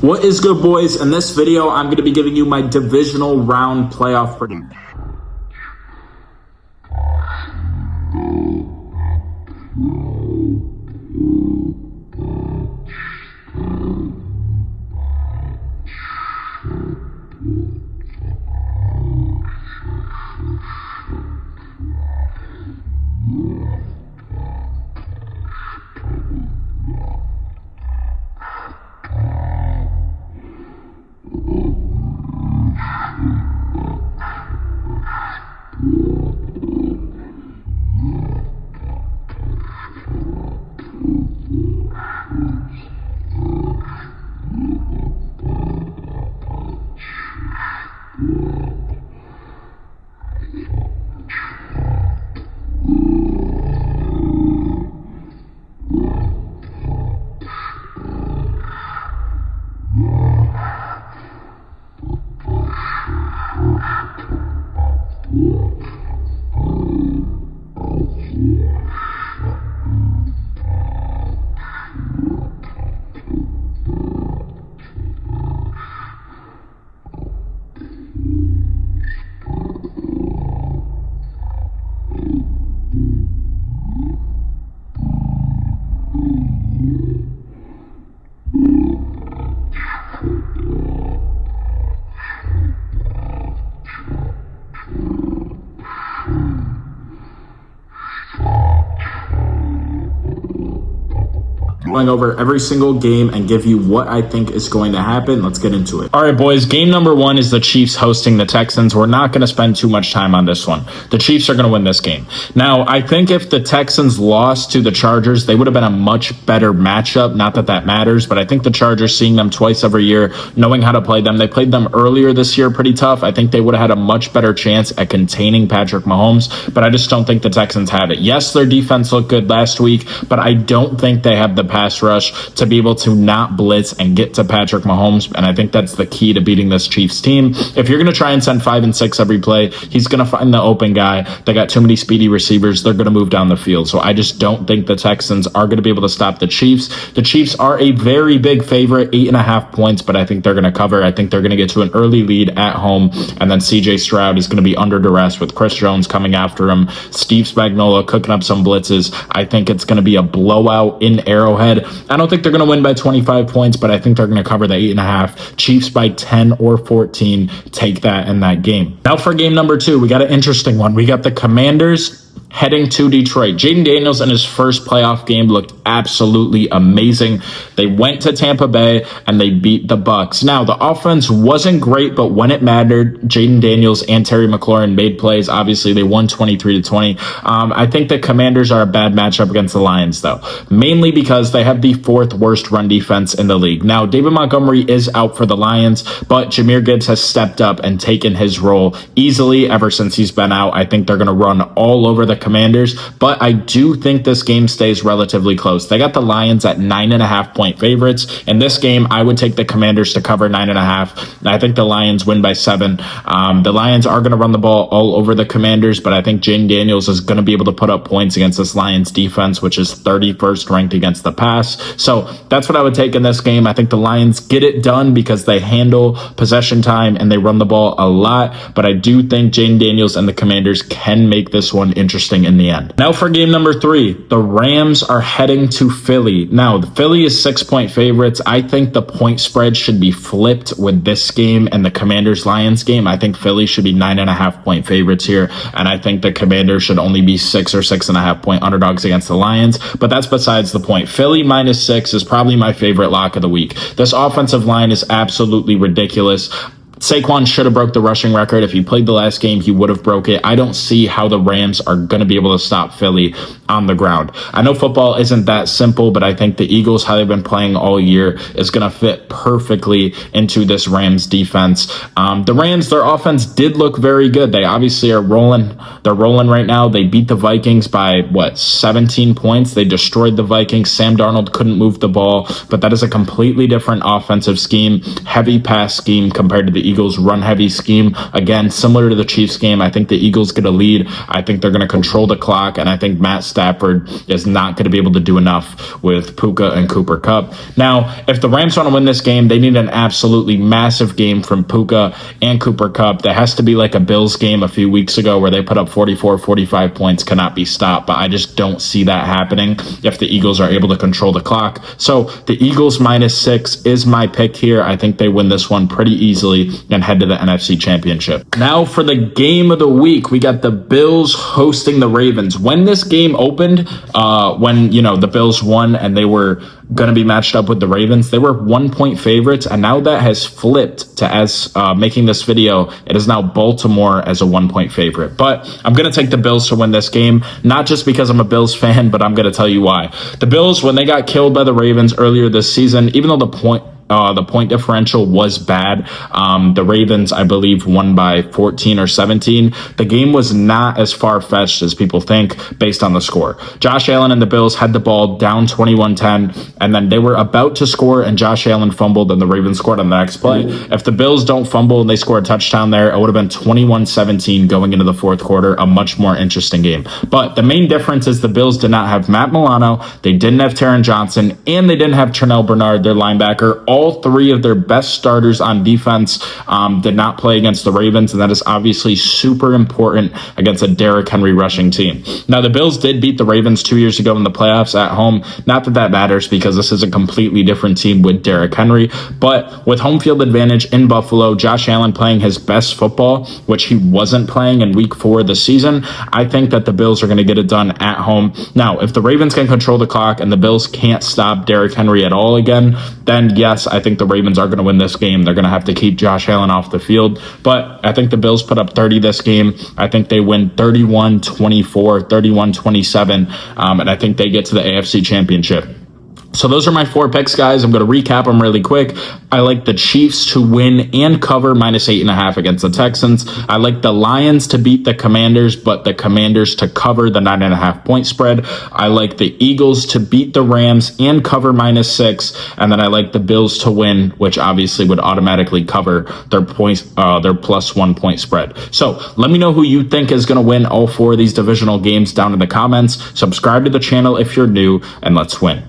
What is good, boys? In this video, I'm going to be giving you my divisional round playoff prediction. Going over every single game and give you what I think is going to happen. Let's get into it. All right, boys, game number one is the Chiefs hosting the Texans. We're not going to spend too much time on this one. The Chiefs are going to win this game. Now, I think if the Texans lost to the Chargers, they would have been a much better matchup. Not that that matters, but I think the Chargers, seeing them twice every year, knowing how to play them, they played them earlier this year pretty tough. I think they would have had a much better chance at containing Patrick Mahomes, but I just don't think the Texans have it. Yes, their defense looked good last week, but I don't think they have the pass rush to be able to not blitz and get to Patrick Mahomes, and I think that's the key to beating this Chiefs team. If you're going to try and send 5 and 6 every play, he's going to find the open guy. They got too many speedy receivers. They're going to move down the field, so I just don't think the Texans are going to be able to stop the Chiefs. The Chiefs are a very big favorite, 8.5 points, but I think they're going to cover. I think they're going to get to an early lead at home, and then CJ Stroud is going to be under duress with Chris Jones coming after him, Steve Spagnuolo cooking up some blitzes. I think it's going to be a blowout in Arrowhead. I don't think they're going to win by 25 points, but I think they're going to cover the 8.5. Chiefs by 10 or 14. Take that in that game. Now for game number 2, we got an interesting one. We got the Commanders heading to Detroit. Jaden Daniels in his first playoff game looked absolutely amazing. They went to Tampa Bay and they beat the Bucs. Now, the offense wasn't great, but when it mattered, Jaden Daniels and Terry McLaurin made plays. Obviously, they won 23-20. I think the Commanders are a bad matchup against the Lions, though, mainly because they have the 4th worst run defense in the league. Now, David Montgomery is out for the Lions, but Jahmyr Gibbs has stepped up and taken his role easily ever since he's been out. I think they're going to run all over the Commanders, but I do think this game stays relatively close. They got the Lions at 9.5 point favorites. In this game, I would take the Commanders to cover 9.5. I think the Lions win by 7. The Lions are going to run the ball all over the Commanders, but I think Jaden Daniels is going to be able to put up points against this Lions defense, which is 31st ranked against the pass. So that's what I would take in this game. I think the Lions get it done because they handle possession time and they run the ball a lot, but I do think Jaden Daniels and the Commanders can make this one interesting in the end. Now for game number 3, the Rams are heading to Philly. Now, the Philly is 6-point favorites. I think the point spread should be flipped with this game and the Commanders-Lions game. I think Philly should be 9.5 point favorites here, and I think the Commanders should only be 6 or 6.5 point underdogs against the Lions, but that's besides the point. Philly minus 6 is probably my favorite lock of the week. This offensive line is absolutely ridiculous. Saquon should have broke the rushing record. If he played the last game, he would have broke it. I don't see how the Rams are going to be able to stop Philly on the ground. I know football isn't that simple, but I think the Eagles, how they've been playing all year, is going to fit perfectly into this Rams defense. The Rams, their offense did look very good. They obviously are rolling. They're rolling right now. They beat the Vikings by, 17 points. They destroyed the Vikings. Sam Darnold couldn't move the ball, but that is a completely different offensive scheme, heavy pass scheme compared to the Eagles run-heavy scheme. Again, similar to the Chiefs game, I think the Eagles get a lead. I think they're going to control the clock, and I think Matt Stafford is not going to be able to do enough with Puka and Cooper Kupp. Now, if the Rams want to win this game, they need an absolutely massive game from Puka and Cooper Kupp. That has to be like a Bills game a few weeks ago where they put up 44, 45 points, cannot be stopped, but I just don't see that happening if the Eagles are able to control the clock. So the Eagles -6 is my pick here. I think they win this one pretty easily and head to the NFC Championship. Now for the game of the week, we got the Bills hosting the Ravens. When this game opened, when the Bills won and they were going to be matched up with the Ravens, they were 1-point favorites, and now that has flipped to, as making this video, it is now Baltimore as a 1-point favorite. But I'm going to take the Bills to win this game, not just because I'm a Bills fan, but I'm going to tell you why. The Bills, when they got killed by the Ravens earlier this season, even though the point differential was bad, the Ravens, I believe, won by 14 or 17. The game was not as far-fetched as people think based on the score. Josh Allen and the Bills had the ball down 21-10, and then they were about to score, and Josh Allen fumbled, and the Ravens scored on the next play. If the Bills don't fumble and they score a touchdown there, it would have been 21-17 going into the fourth quarter, a much more interesting game. But the main difference is the Bills did not have Matt Milano, they didn't have Taron Johnson, and they didn't have Ternell Bernard, their linebacker. All three of their best starters on defense did not play against the Ravens, and that is obviously super important against a Derrick Henry rushing team. Now, the Bills did beat the Ravens 2 years ago in the playoffs at home. Not that that matters because this is a completely different team with Derrick Henry, but with home field advantage in Buffalo, Josh Allen playing his best football, which he wasn't playing in week 4 of the season, I think that the Bills are going to get it done at home. Now, if the Ravens can control the clock and the Bills can't stop Derrick Henry at all again, then yes, I think the Ravens are going to win this game. They're going to have to keep Josh Allen off the field, but I think the Bills put up 30 this game. I think they win 31-24, 31-27, and I think they get to the AFC Championship. So those are my 4 picks, guys. I'm going to recap them really quick. I like the Chiefs to win and cover -8.5 against the Texans. I like the Lions to beat the Commanders, but the Commanders to cover the 9.5-point spread. I like the Eagles to beat the Rams and cover -6. And then I like the Bills to win, which obviously would automatically cover their points, their +1-point spread. So let me know who you think is going to win all 4 of these divisional games down in the comments. Subscribe to the channel if you're new, and let's win.